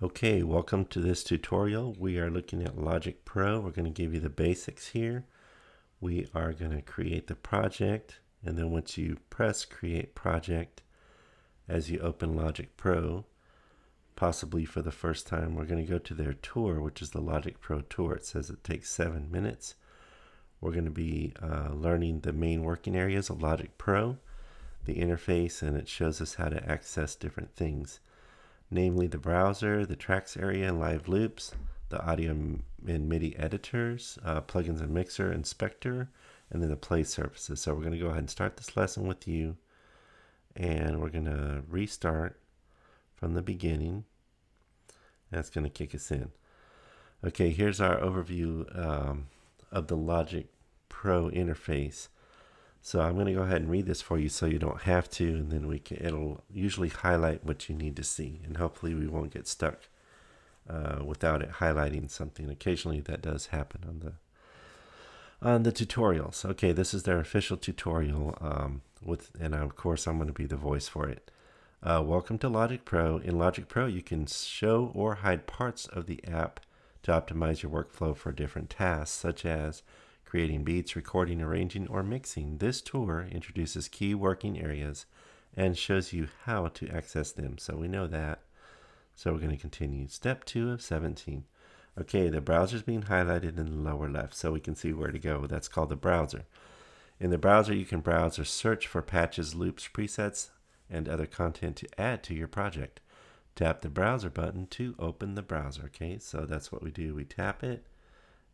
Okay, welcome to this tutorial. We are looking at LogicPro. We're going to give you the basics here. We are going to create the project, and then once you press Create Project, as you open LogicPro, possibly for the first time, we're going to go to their tour, which is the LogicPro tour. It says it takes 7 minutes. We're going to be learning the main working areas of LogicPro, the interface, and it shows us how to access different things, namely the browser, the tracks area and live loops, the audio and MIDI editors, plugins and mixer, inspector, and then the play surfaces. So we're going to go ahead and start this lesson with you, and we're going to restart from the beginning. That's going to kick us in. Okay, here's our overview of the Logic Pro interface. So I'm going to go ahead and read this for you so you don't have to, and then it'll usually highlight what you need to see, and hopefully we won't get stuck without it highlighting something. Occasionally that does happen on the tutorials. Okay, this is their official tutorial, and of course I'm going to be the voice for it. Welcome to LogicPro. In LogicPro, you can show or hide parts of the app to optimize your workflow for different tasks, such as creating beats, recording, arranging, or mixing. This tour introduces key working areas and shows you how to access them. So we know that. So we're going to continue. Step 2 of 17. Okay, the browser is being highlighted in the lower left, so we can see where to go. That's called the browser. In the browser, you can browse or search for patches, loops, presets, and other content to add to your project. Tap the browser button to open the browser. Okay, so that's what we do. We tap it,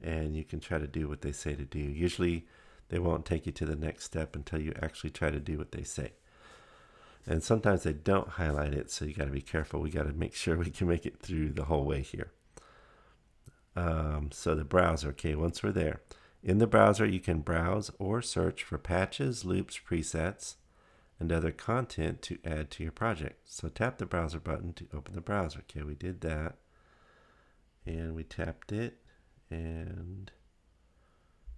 and you can try to do what they say to do. Usually they won't take you to the next step until you actually try to do what they say. And sometimes they don't highlight it, so you got to be careful. We got to make sure we can make it through the whole way here. So the browser, okay, once we're there. In the browser, you can browse or search for patches, loops, presets, and other content to add to your project. So tap the browser button to open the browser. Okay, we did that. And we tapped it. And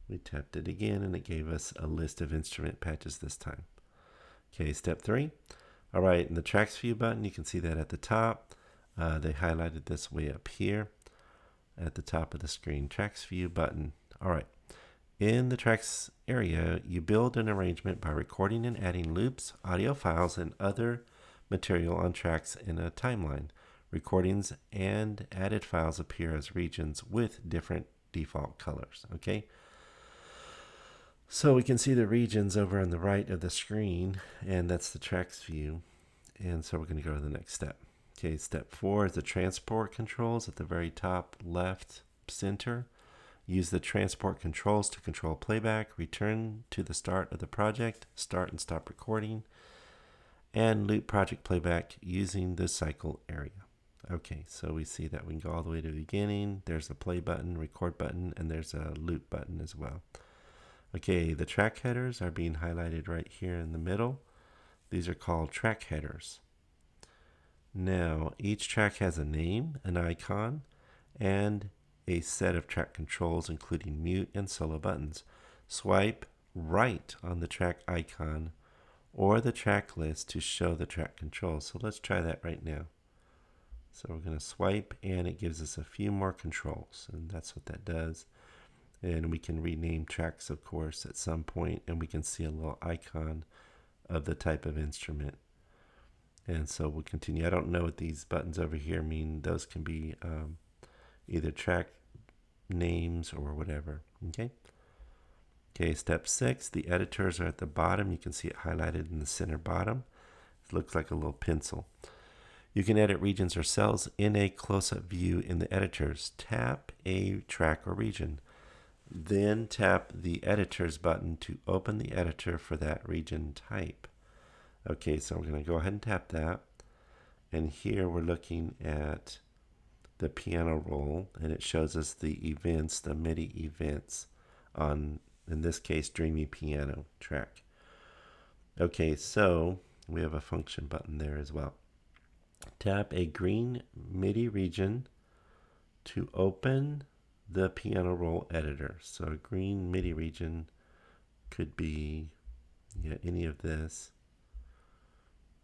we tapped it again, and it gave us a list of instrument patches this time. Okay, step 3. All right, in the tracks view button, you can see that at the top. They highlighted this way up here at the top of the screen. Tracks view button. All right. In the tracks area, you build an arrangement by recording and adding loops, audio files, and other material on tracks in a timeline. Recordings and added files appear as regions with different default colors. Okay, so we can see the regions over on the right of the screen, and that's the tracks view. And so we're going to go to the next step. Okay, step 4 is the transport controls at the very top left center. Use the transport controls to control playback, return to the start of the project, start and stop recording, and loop project playback using the cycle area. Okay, so we see that we can go all the way to the beginning. There's a play button, record button, and there's a loop button as well. Okay, the track headers are being highlighted right here in the middle. These are called track headers. Now, each track has a name, an icon, and a set of track controls, including mute and solo buttons. Swipe right on the track icon or the track list to show the track controls. So let's try that right now. So we're going to swipe, and it gives us a few more controls, and that's what that does. And we can rename tracks, of course, at some point, and we can see a little icon of the type of instrument. And so we'll continue. I don't know what these buttons over here mean. Those can be either track names or whatever. Okay. Okay, step 6, the editors are at the bottom. You can see it highlighted in the center bottom. It looks like a little pencil. You can edit regions or cells in a close-up view in the editors. Tap a track or region. Then tap the editors button to open the editor for that region type. Okay, so we're going to go ahead and tap that. And here we're looking at the piano roll, and it shows us the events, the MIDI events on, in this case, Dreamy Piano track. Okay, so we have a function button there as well. Tap a green MIDI region to open the piano roll editor. So a green MIDI region could be any of this.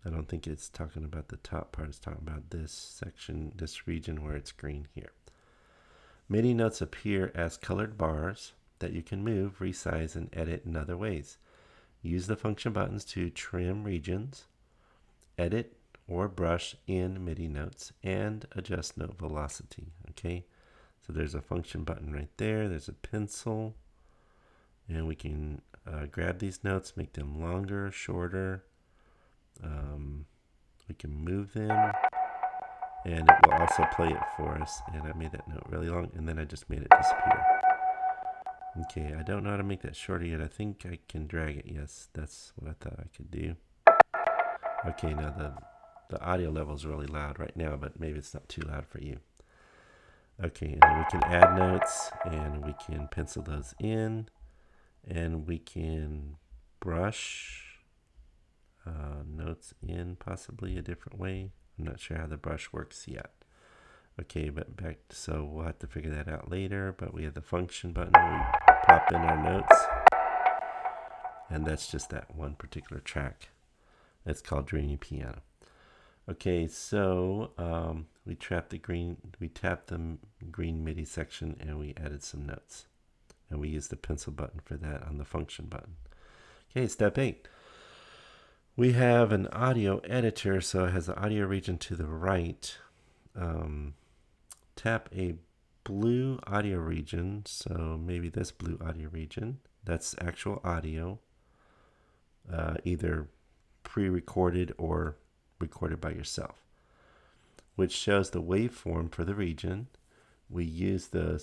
I don't think it's talking about the top part. It's talking about this section, this region where it's green here. MIDI notes appear as colored bars that you can move, resize, and edit in other ways. Use the function buttons to trim regions, edit or brush in MIDI notes, and adjust note velocity. Okay, so there's a function button right there. There's a pencil, and we can grab these notes, make them longer, shorter. We can move them, and it will also play it for us. And I made that note really long, and then I just made it disappear. Okay, I don't know how to make that shorter yet. I think I can drag it. Yes, that's what I thought I could do. Okay, now the audio level is really loud right now, but maybe it's not too loud for you. Okay, and then we can add notes, and we can pencil those in, and we can brush notes in possibly a different way. I'm not sure how the brush works yet. Okay, but back, so we'll have to figure that out later, but we have the function button. We pop in our notes, and that's just that one particular track. It's called Dreamy Piano. Okay, so we tapped the green MIDI section, and we added some notes, and we used the pencil button for that on the function button. Okay, step 8. We have an audio editor, so it has the audio region to the right. Tap a blue audio region, so maybe this blue audio region. That's actual audio, either pre-recorded or recorded by yourself, which shows the waveform for the region. We use the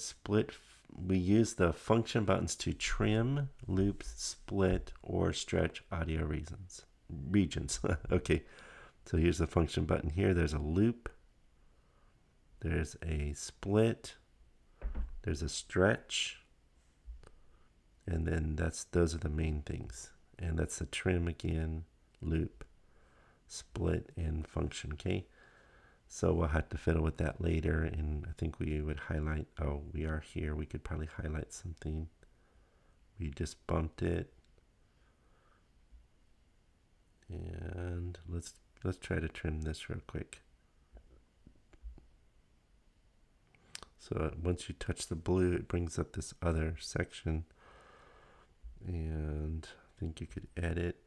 function buttons to trim, loop, split, or stretch audio regions. Okay, so here's the function button here. There's a loop, there's a split, there's a stretch, and then those are the main things. And that's the trim again, loop, split, and function. Okay, so we'll have to fiddle with that later, and I think we would highlight, oh, we are here, we could probably highlight something. We just bumped it. And let's try to trim this real quick. So once you touch the blue, it brings up this other section, and I think you could edit.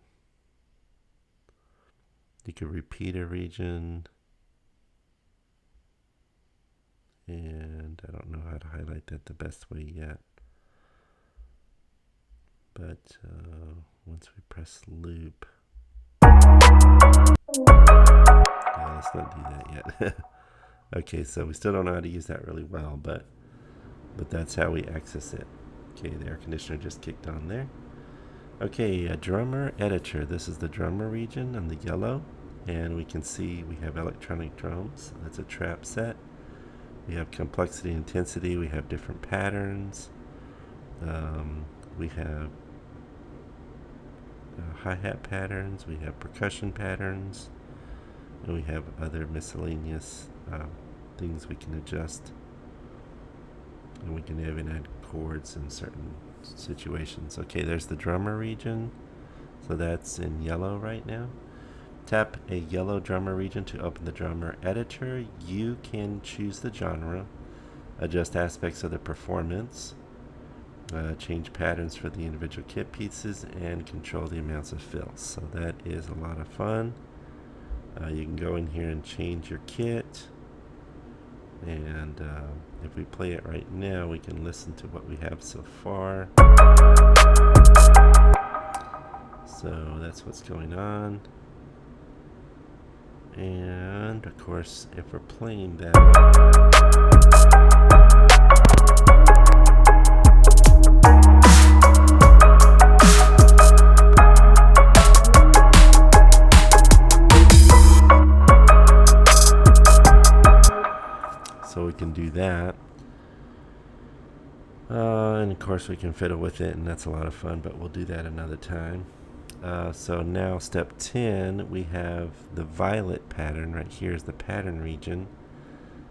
You could repeat a region, and I don't know how to highlight that the best way yet. But once we press loop, let's not do that yet. Okay, so we still don't know how to use that really well, but that's how we access it. Okay, the air conditioner just kicked on there. Okay, a drummer editor. This is the drummer region on the yellow, and we can see we have electronic drums. That's a trap set. We have complexity, intensity. We have different patterns. We have hi-hat patterns. We have percussion patterns. And we have other miscellaneous things we can adjust. And we can even add chords in certain situations. Okay, there's the drummer region. So that's in yellow right now. Tap a yellow drummer region to open the drummer editor. You can choose the genre, adjust aspects of the performance, change patterns for the individual kit pieces, and control the amounts of fills. So that is a lot of fun. You can go in here and change your kit, and if we play it right now, we can listen to what we have so far. So that's what's going on. And of course, if we're playing that, so we can do that. And of course we can fiddle with it, and that's a lot of fun, but we'll do that another time. So now step 10, we have the violet pattern. Right here is the pattern region.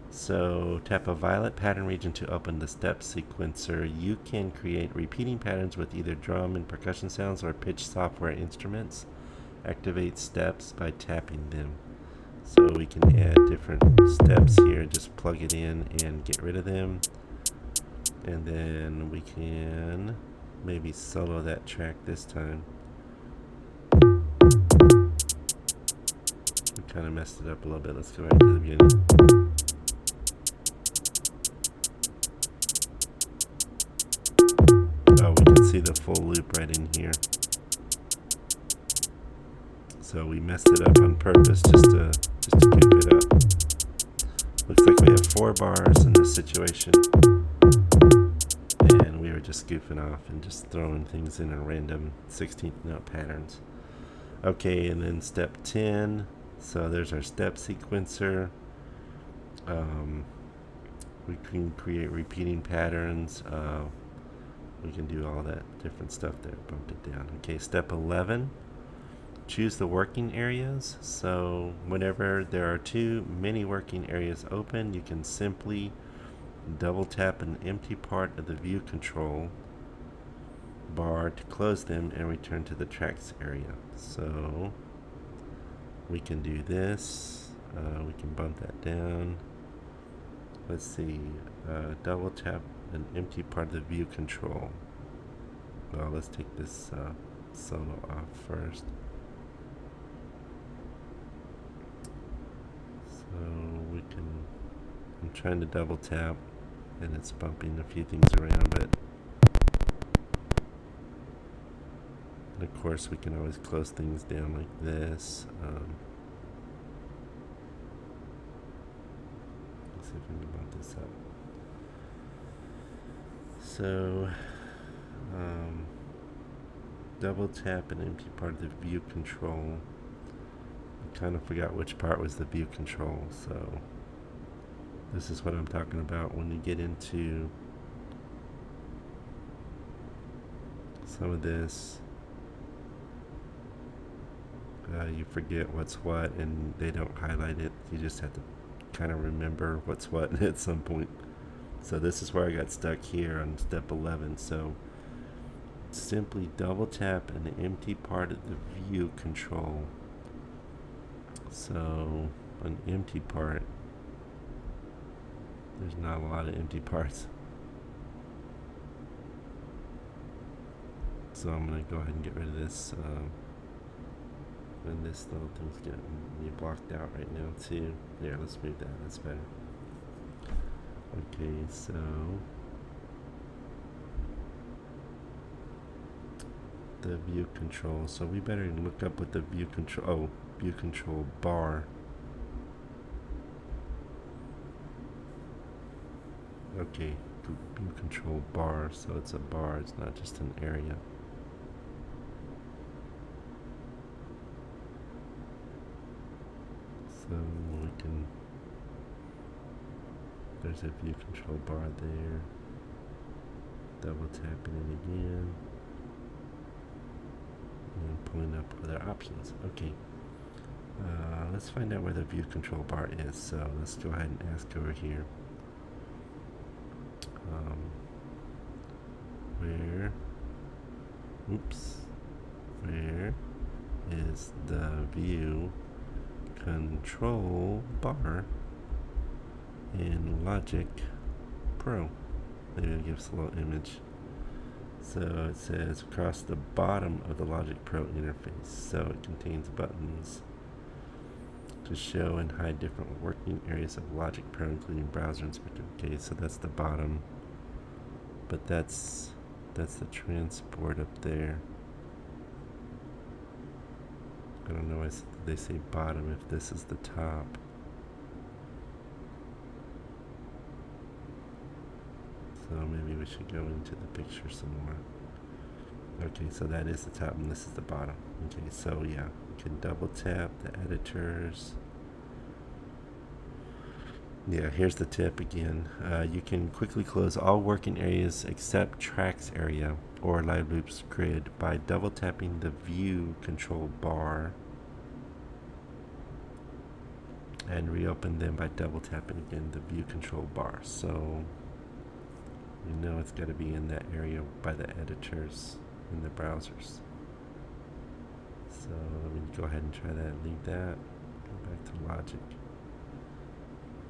So tap a violet pattern region to open the step sequencer. You can create repeating patterns with either drum and percussion sounds or pitch software instruments. activate steps by tapping them. So we can add different steps here, just plug it in and get rid of them. And then we can maybe solo that track this time. We kind of messed it up a little bit. Let's go back to the beginning. Oh, we can see the full loop right in here. So we messed it up on purpose just to goof it up. Looks like we have 4 bars in this situation. And we were just goofing off and just throwing things in a random 16th note patterns. Okay, and then step 10. So there's our step sequencer. We can create repeating patterns. We can do all that different stuff there. Bumped it down. Okay, step 11. Choose the working areas. So whenever there are too many working areas open, you can simply double tap an empty part of the view control bar to close them and return to the tracks area. So we can do this. We can bump that down. Let's see. Double tap an empty part of the view control. Well, let's take this solo off first. So we can, I'm trying to double tap and it's bumping a few things around, but and of course we can always close things down like this. Let's see if we can bump this up. So double tap an empty part of the view control. I kind of forgot which part was the view control, so this is what I'm talking about when you get into some of this. You forget what's what and they don't highlight it. You just have to kind of remember what's what at some point. So this is where I got stuck here on step 11. So simply double tap an empty part of the view control. So an empty part, there's not a lot of empty parts. So I'm going to go ahead and get rid of this. And this little thing's getting blocked out right now too. There, let's move that. That's better. Okay, so the view control. So we better look up what the view control. Oh, view control bar. Okay, view control bar. So it's a bar. It's not just an area. So we can. There's a view control bar there. Double tapping it again. And pulling up other options. Okay. Let's find out where the view control bar is. So let's go ahead and ask over here. Where is the view control bar in LogicPro? Maybe I'll give us a little image. So it says across the bottom of the LogicPro interface. So it contains buttons to show and hide different working areas of LogicPro, including browser inspector. Okay, so that's the bottom, but that's the transport up there. I don't know why they say bottom if this is the top. So maybe we should go into the picture some more. Okay, so that is the top and this is the bottom. Okay, so yeah, you can double tap the editors. Yeah, here's the tip again. You can quickly close all working areas except tracks area or live loops grid by double tapping the view control bar and reopen them by double tapping again the view control bar. So you know it's got to be in that area by the editors in the browsers. So let me go ahead and try that and leave that. Go back to Logic.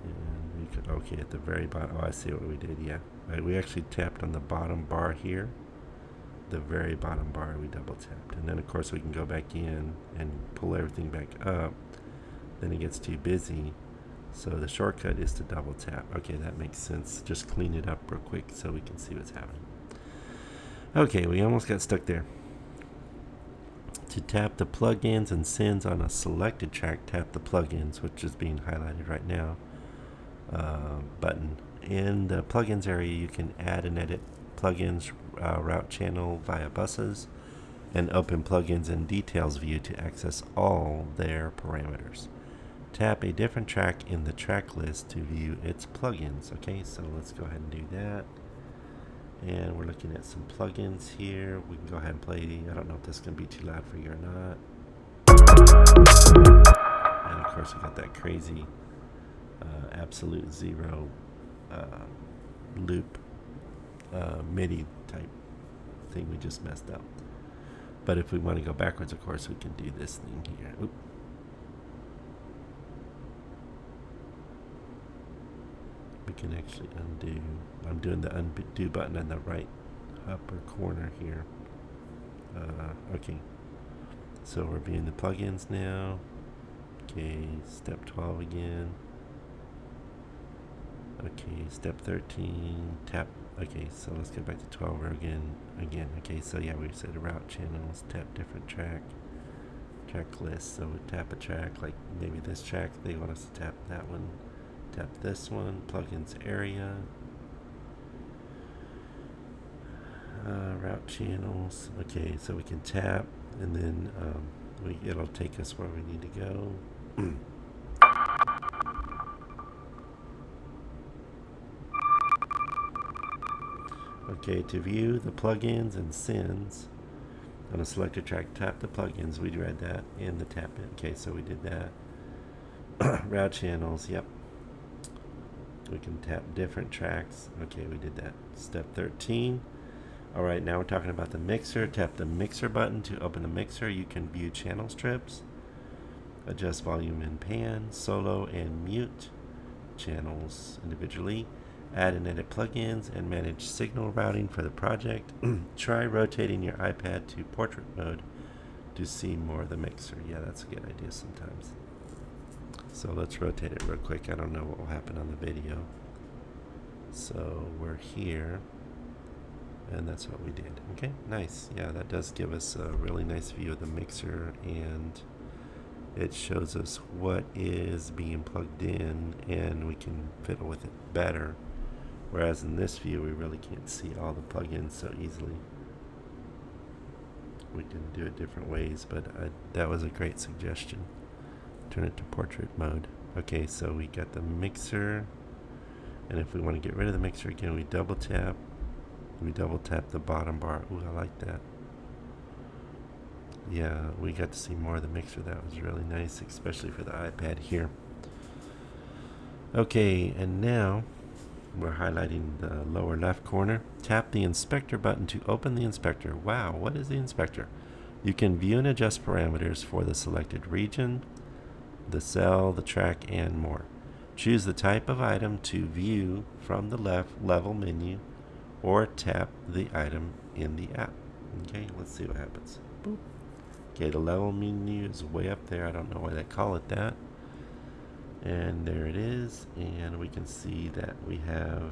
And we could, okay, at the very bottom, oh, I see what we did, yeah. Right, we actually tapped on the bottom bar here. The very bottom bar we double tapped. And then of course we can go back in and pull everything back up. Then it gets too busy. So the shortcut is to double tap. Okay, that makes sense. Just clean it up real quick so we can see what's happening. Okay, we almost got stuck there. To tap the plugins and sends on a selected track, tap the plugins, which is being highlighted right now, button. In the plugins area, you can add and edit plugins, route channel via buses, and open plugins in details view to access all their parameters. Tap a different track in the track list to view its plugins. Okay, so let's go ahead and do that. And we're looking at some plugins here. We can go ahead and play. I don't know if this is going to be too loud for you or not. And of course, we got that crazy absolute zero loop MIDI type thing we just messed up. But if we want to go backwards, of course, we can do this thing here. Oop. We can actually undo. I'm doing the undo button in the right upper corner here. Okay, so we're viewing the plugins now. Okay, step 12 again. Okay, step 13, tap. Okay, so let's go back to 12 again. Okay, so yeah, we said route channels, tap different track list. So we tap a track, like maybe this track, they want us to tap that one. Tap this one, plugins area, route channels. Okay, so we can tap, and then it'll take us where we need to go. Okay, to view the plugins and sends on a selected track, tap the plugins. We read that in the tap in. Okay, so we did that. Route channels, yep. We can tap different tracks. Okay, we did that. Step 13. Alright, now we're talking about the mixer. Tap the mixer button to open the mixer. You can view channel strips, adjust volume and pan, solo and mute channels individually, add and edit plugins, and manage signal routing for the project. Try rotating your iPad to portrait mode to see more of the mixer. Yeah, that's a good idea sometimes. So let's rotate it real quick. I don't know what will happen on the video. So we're here, and that's what we did. Okay, nice. Yeah, that does give us a really nice view of the mixer, and it shows us what is being plugged in, and we can fiddle with it better. Whereas in this view, we really can't see all the plugins so easily. We can do it different ways, but that was a great suggestion. Turn it to portrait mode. Okay, so we got the mixer, and if we want to get rid of the mixer again, we double tap. We double tap the bottom bar. Ooh, I like that. Yeah, we got to see more of the mixer. That was really nice, especially for the iPad here. Okay, and now we're highlighting the lower left corner. Tap the inspector button to open the inspector. Wow, what is the inspector? You can view and adjust parameters for the selected region, the cell, the track, and more. Choose the type of item to view from the left level menu, or tap the item in the app. Okay, let's see what happens. Boop. Okay, the level menu is way up there. I don't know why they call it that. And there it is, and we can see that we have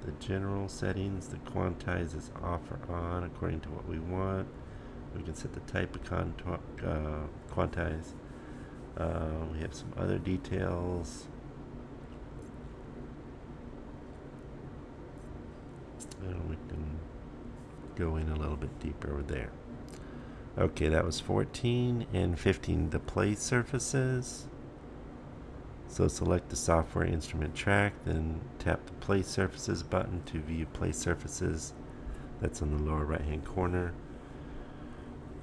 the general settings. The quantize is off or on according to what we want. We can set the type of quantize. We have some other details. And we can go in a little bit deeper there. Okay, that was 14 and 15. The play surfaces. So select the software instrument track, then tap the play surfaces button to view play surfaces. That's on the lower right hand corner.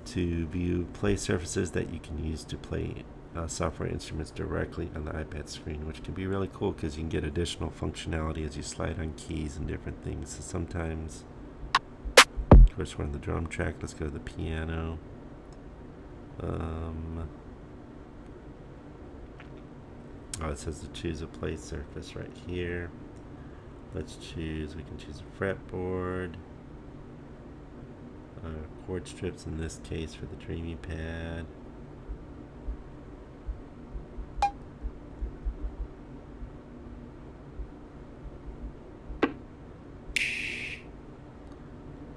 To view play surfaces that you can use to play software instruments directly on the iPad screen, which can be really cool because you can get additional functionality as you slide on keys and different things. So sometimes, of course, we're on the drum track. Let's go to the piano. Oh, it says to choose a play surface right here. Let's choose, we can choose a fretboard. Chord strips in this case for the Dreamy Pad.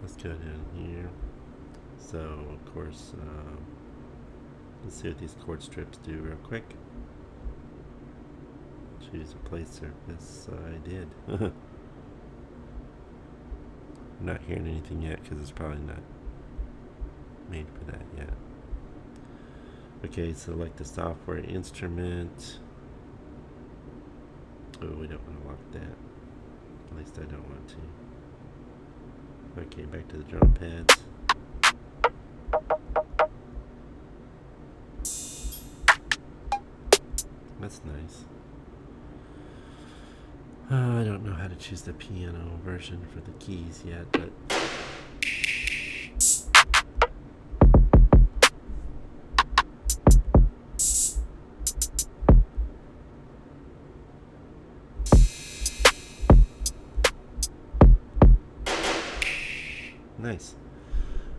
Let's go down here. So, of course, let's see what these chord strips do real quick. Choose a play surface. I did. I'm not hearing anything yet because it's probably not made for that yet. Okay, select the software instrument. Oh, we don't want to lock that. At least I don't want to. Okay, back to the drum pads. That's nice. I don't know how to choose the piano version for the keys yet, but nice.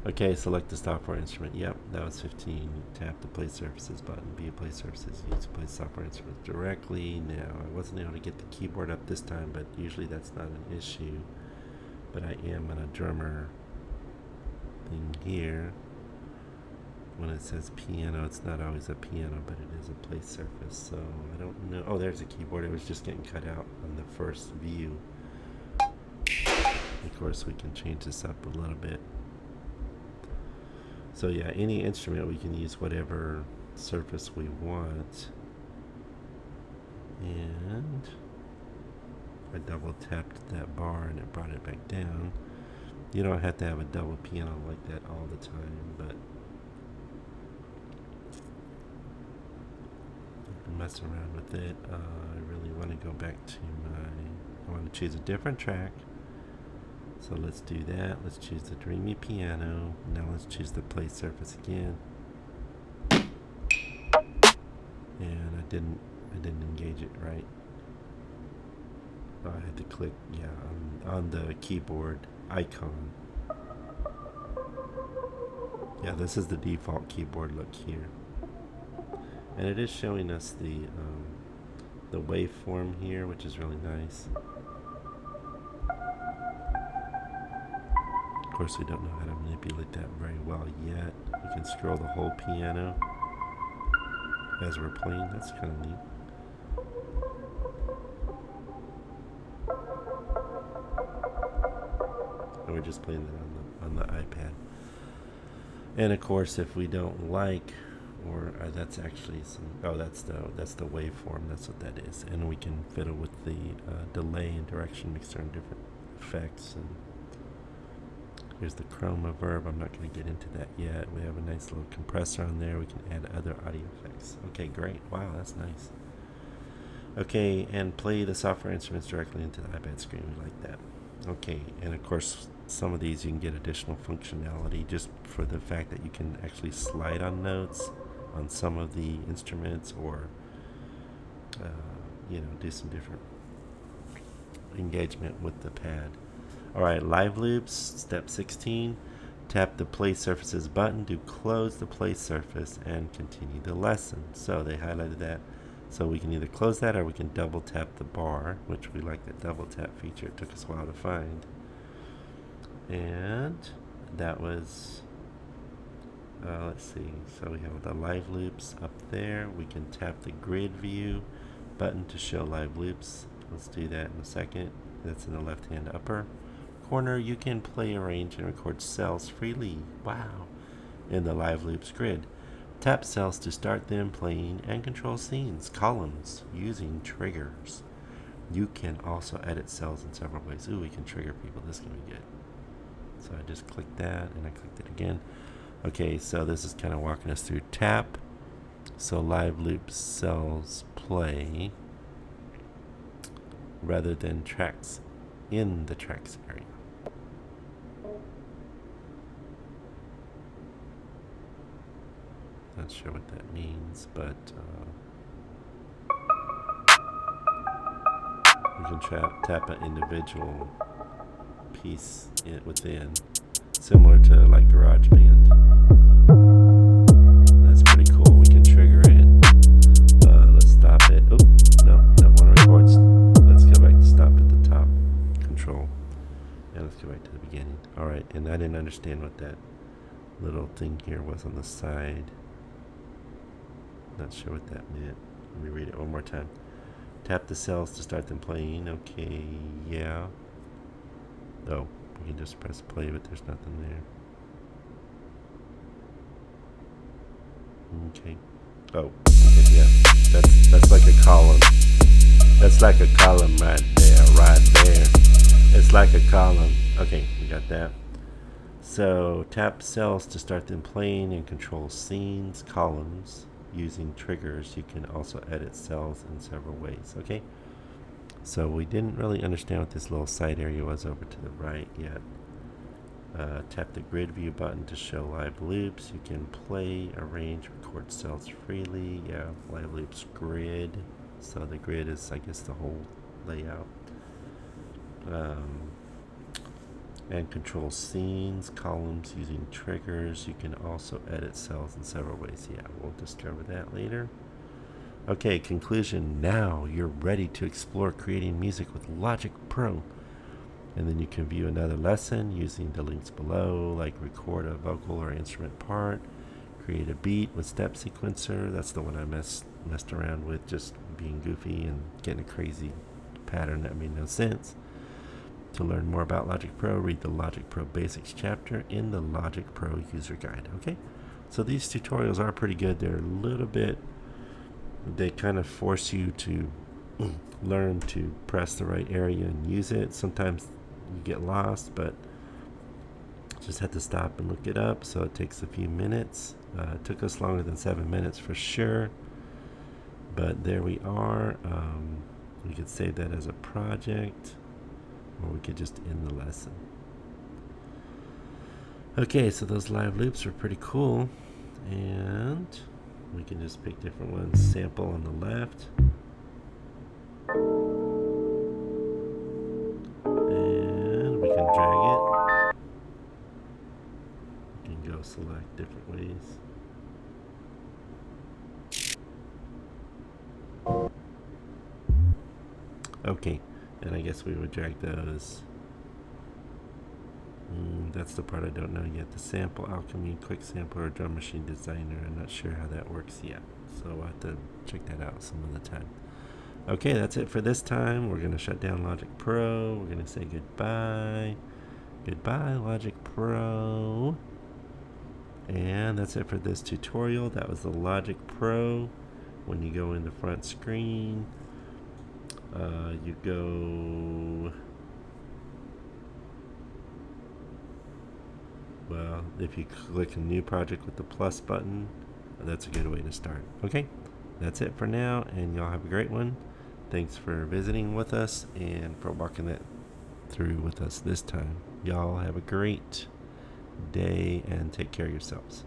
Okay, select the software instrument. Yep, that was 15. Tap the play surfaces button. Via play surfaces. Use to play software instruments directly. Now, I wasn't able to get the keyboard up this time, but usually that's not an issue. But I am on a drummer thing here. When it says piano, it's not always a piano, but it is a play surface. So I don't know. Oh, there's a keyboard. It was just getting cut out on the first view. Of course, we can change this up a little bit. So yeah, any instrument we can use whatever surface we want. And I double tapped that bar and it brought it back down. You don't have to have a double piano like that all the time, but you can mess around with it. I really want to go back to I want to choose a different track. So let's do that. Let's choose the Dreamy Piano. Now let's choose the play surface again. And I didn't engage it right. Oh, I had to click, yeah, on the keyboard icon. Yeah, this is the default keyboard look here. And it is showing us the waveform here, which is really nice. Of course, we don't know how to manipulate that very well yet. We can scroll the whole piano as we're playing. That's kind of neat. And we're just playing that on the iPad. And of course, if we don't like, or that's actually some, oh, that's the waveform. That's what that is. And we can fiddle with the delay and direction mixer and different effects. And here's the chroma verb. I'm not going to get into that yet. We have a nice little compressor on there. We can add other audio effects. Okay, great. Wow, that's nice. Okay, and play the software instruments directly into the iPad screen. We like that. Okay, and of course, some of these you can get additional functionality just for the fact that you can actually slide on notes on some of the instruments, or do some different engagement with the pad. Alright, live loops, step 16. Tap the play surfaces button to close the play surface and continue the lesson. So they highlighted that. So we can either close that or we can double tap the bar, which we like the double tap feature. It took us a while to find. And that was, let's see. So we have the live loops up there. We can tap the grid view button to show live loops. Let's do that in a second. That's in the left hand upper corner. You can play, arrange, and record cells freely. Wow. In the live loops grid. Tap cells to start them playing and control scenes, columns, using triggers. You can also edit cells in several ways. Ooh, we can trigger people. This can be good. So I just clicked that and I clicked it again. Okay, so this is kind of walking us through tap. So live loop cells play rather than tracks in the tracks area. Not sure what that means, but we can tap an individual piece within, similar to like GarageBand. That's pretty cool. We can trigger it. Let's stop it. Oh, no, that one records. Let's go back to stop at the top. Control. And let's go back to the beginning. Alright, and I didn't understand what that little thing here was on the side. Not sure what that meant. Let me read it one more time. Tap the cells to start them playing. Okay, yeah. Oh, we can just press play, but there's nothing there. Okay. Oh, yeah. That's like a column. That's like a column right there, right there. It's like a column. Okay, we got that. So tap cells to start them playing and control scenes, columns. Using triggers, you can also edit cells in several ways. Okay, so we didn't really understand what this little side area was over to the right yet. Tap the grid view button to show live loops. You can play, arrange, record cells freely. Yeah, live loops grid. So the grid is, I guess, the whole layout. And control scenes, columns using triggers. You can also edit cells in several ways. Yeah, we'll discover that later. Okay, conclusion. Now you're ready to explore creating music with Logic Pro. And then you can view another lesson using the links below, like record a vocal or instrument part, create a beat with step sequencer. That's the one I messed around with, just being goofy and getting a crazy pattern that made no sense. To learn more about Logic Pro, read the Logic Pro Basics chapter in the Logic Pro User Guide. Okay, so these tutorials are pretty good. They're a little bit, they kind of force you to learn to press the right area and use it. Sometimes you get lost, but just had to stop and look it up. So it takes a few minutes. It took us longer than 7 minutes for sure, but there we are. We could save that as a project, or we could just end the lesson. Okay, so those live loops are pretty cool, and we can just pick different ones. Sample on the left, and we can drag it. We can go select different ways. Okay, and I guess we would drag those. That's the part I don't know yet. The sample alchemy, quick sampler, or drum machine designer. I'm not sure how that works yet, so I'll have to check that out some other time. Okay, that's it for this time. We're going to shut down Logic Pro. We're going to say goodbye. Goodbye, Logic Pro. And that's it for this tutorial. That was the Logic Pro. When you go in the front screen, you go, well, if you click a new project with the plus button, that's a good way to start. Okay, that's it for now, and y'all have a great one. Thanks for visiting with us and for walking that through with us this time. Y'all have a great day and take care of yourselves.